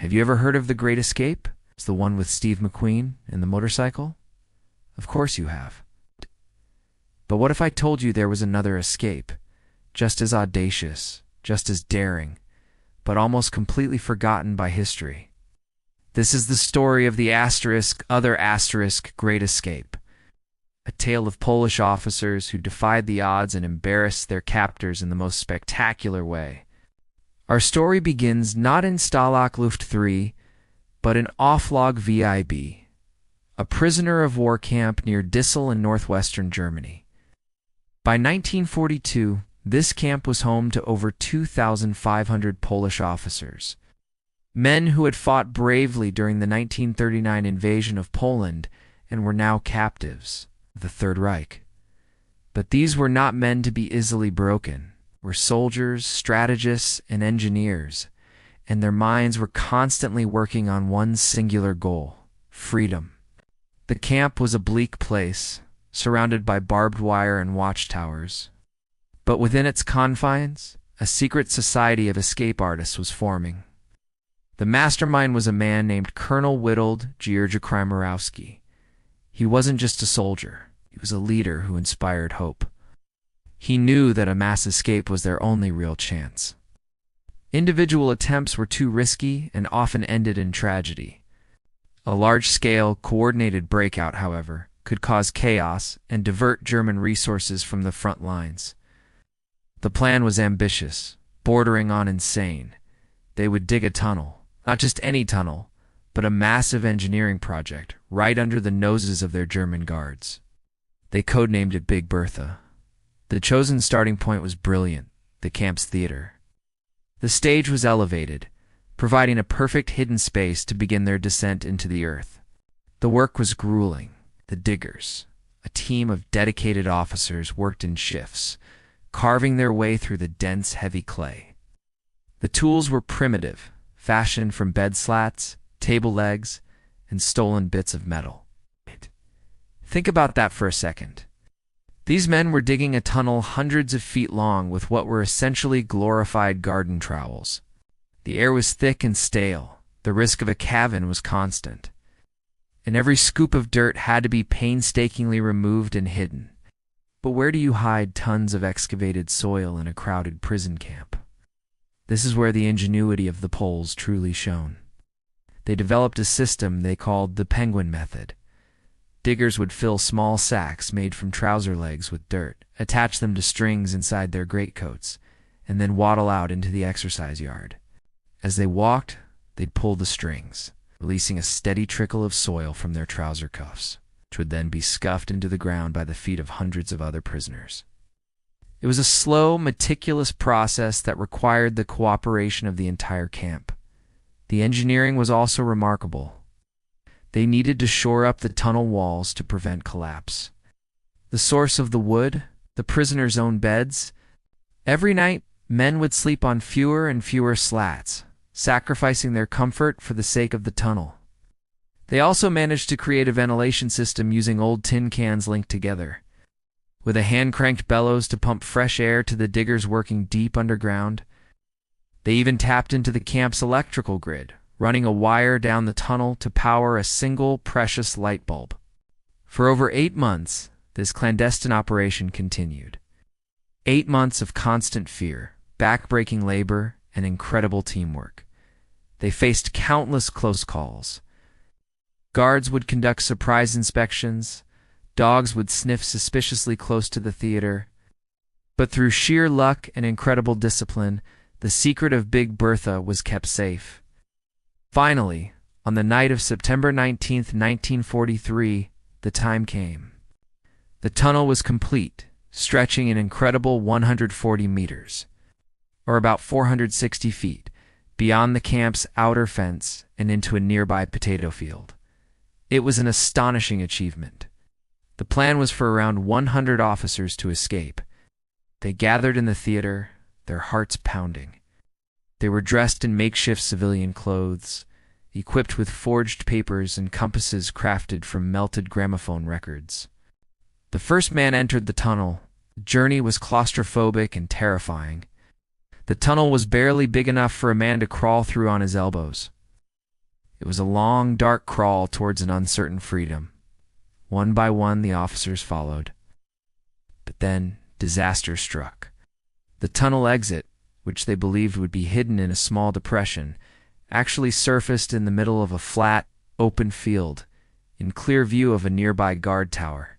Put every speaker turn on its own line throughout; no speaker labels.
Have you ever heard of The Great Escape? It's the one with Steve McQueen and the motorcycle? Of course you have. But what if I told you there was another escape, just as audacious, just as daring, but almost completely forgotten by history? This is the story of the other Great Escape, a tale of Polish officers who defied the odds and embarrassed their captors in the most spectacular way. Our story begins not in Stalag Luft III, but in Oflag IV, a prisoner of war camp near Dissel in northwestern Germany. By 1942, this camp was home to over 2,500 Polish officers, men who had fought bravely during the 1939 invasion of Poland and were now captives of the Third Reich. But these were not men to be easily broken, were soldiers, strategists, and engineers, and their minds were constantly working on one singular goal: freedom. The camp was a bleak place, surrounded by barbed wire and watchtowers. But within its confines, a secret society of escape artists was forming. The mastermind was a man named Colonel Witold Krymorowski. He wasn't just a soldier, he was a leader who inspired hope. He knew that a mass escape was their only real chance. Individual attempts were too risky and often ended in tragedy. A large-scale, coordinated breakout, however, could cause chaos and divert German resources from the front lines. The plan was ambitious, bordering on insane. They would dig a tunnel, not just any tunnel, but a massive engineering project right under the noses of their German guards. They codenamed it Big Bertha. The chosen starting point was brilliant: the camp's theater. The stage was elevated, providing a perfect hidden space to begin their descent into the earth. The work was grueling. The diggers, a team of dedicated officers, worked in shifts, carving their way through the dense, heavy clay. The tools were primitive, fashioned from bed slats, table legs, and stolen bits of metal. Think about that for a second. These men were digging a tunnel hundreds of feet long with what were essentially glorified garden trowels. The air was thick and stale. The risk of a cave-in was constant. And every scoop of dirt had to be painstakingly removed and hidden. But where do you hide tons of excavated soil in a crowded prison camp? This is where the ingenuity of the Poles truly shone. They developed a system they called the penguin method. Diggers would fill small sacks made from trouser legs with dirt, attach them to strings inside their greatcoats, and then waddle out into the exercise yard. As they walked, they'd pull the strings, releasing a steady trickle of soil from their trouser cuffs, which would then be scuffed into the ground by the feet of hundreds of other prisoners. It was a slow, meticulous process that required the cooperation of the entire camp. The engineering was also remarkable. They needed to shore up the tunnel walls to prevent collapse. The source of the wood, the prisoners' own beds. Every night, men would sleep on fewer and fewer slats, sacrificing their comfort for the sake of the tunnel. They also managed to create a ventilation system using old tin cans linked together, with a hand-cranked bellows to pump fresh air to the diggers working deep underground. They even tapped into the camp's electrical grid, running a wire down the tunnel to power a single precious light bulb. For over 8 months, this clandestine operation continued. 8 months of constant fear, back-breaking labor, and incredible teamwork. They faced countless close calls. Guards would conduct surprise inspections. Dogs would sniff suspiciously close to the theater. But through sheer luck and incredible discipline, the secret of Big Bertha was kept safe. Finally, on the night of September 19, 1943, the time came. The tunnel was complete, stretching an incredible 140 meters, or about 460 feet, beyond the camp's outer fence and into a nearby potato field. It was an astonishing achievement. The plan was for around 100 officers to escape. They gathered in the theater, their hearts pounding. They were dressed in makeshift civilian clothes, equipped with forged papers and compasses crafted from melted gramophone records. The first man entered the tunnel. The journey was claustrophobic and terrifying. The tunnel was barely big enough for a man to crawl through on his elbows. It was a long, dark crawl towards an uncertain freedom. One by one, the officers followed. But then, disaster struck. The tunnel exit, which they believed would be hidden in a small depression, actually surfaced in the middle of a flat, open field, in clear view of a nearby guard tower.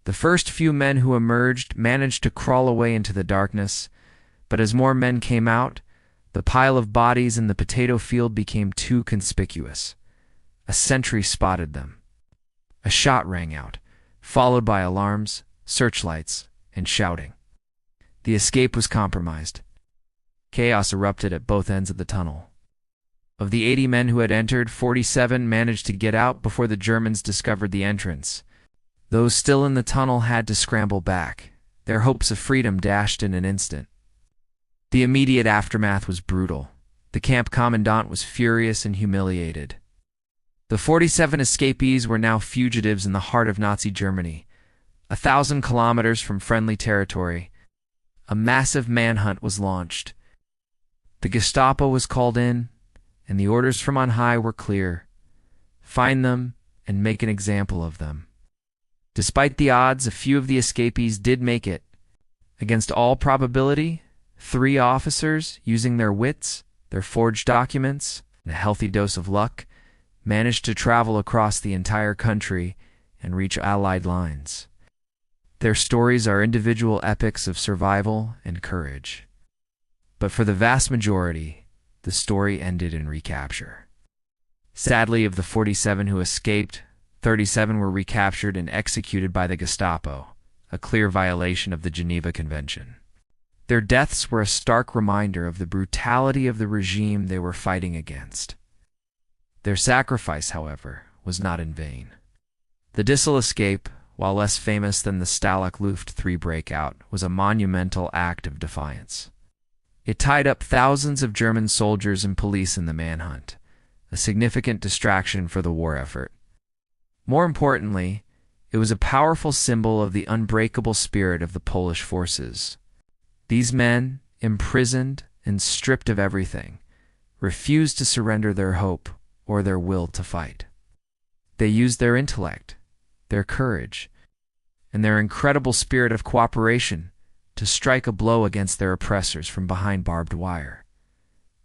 The first few men who emerged managed to crawl away into the darkness, but as more men came out, the pile of bodies in the potato field became too conspicuous. A sentry spotted them. A shot rang out, followed by alarms, searchlights, and shouting. The escape was compromised. Chaos erupted at both ends of the tunnel. Of the 80 men who had entered, 47 managed to get out before the Germans discovered the entrance. Those still in the tunnel had to scramble back, their hopes of freedom dashed in an instant. The immediate aftermath was brutal. The camp commandant was furious and humiliated. The 47 escapees were now fugitives in the heart of Nazi Germany, 1,000 kilometers from friendly territory. A massive manhunt was launched. The Gestapo was called in, and the orders from on high were clear. Find them and make an example of them. Despite the odds, a few of the escapees did make it. Against all probability, 3 officers, using their wits, their forged documents, and a healthy dose of luck, managed to travel across the entire country and reach Allied lines. Their stories are individual epics of survival and courage. But for the vast majority, the story ended in recapture. Sadly, of the 47 who escaped, 37 were recaptured and executed by the Gestapo, a clear violation of the Geneva Convention. Their deaths were a stark reminder of the brutality of the regime they were fighting against. Their sacrifice, however, was not in vain. The Dissel escape, while less famous than the Stalag Luft III breakout, was a monumental act of defiance. It tied up thousands of German soldiers and police in the manhunt, a significant distraction for the war effort. More importantly, it was a powerful symbol of the unbreakable spirit of the Polish forces. These men, imprisoned and stripped of everything, refused to surrender their hope or their will to fight. They used their intellect, their courage, and their incredible spirit of cooperation to strike a blow against their oppressors from behind barbed wire.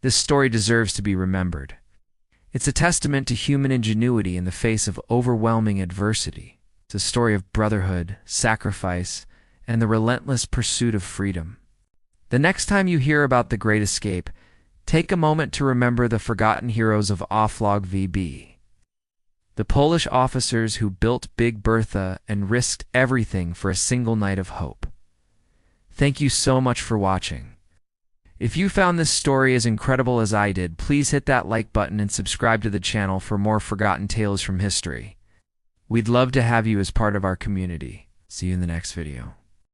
This story deserves to be remembered. It's a testament to human ingenuity in the face of overwhelming adversity. It's a story of brotherhood, sacrifice, and the relentless pursuit of freedom. The next time you hear about the Great Escape, take a moment to remember the forgotten heroes of Oflag IV-C. The Polish officers who built Big Bertha and risked everything for a single night of hope. Thank you so much for watching. If you found this story as incredible as I did, please hit that like button and subscribe to the channel for more forgotten tales from history. We'd love to have you as part of our community. See you in the next video.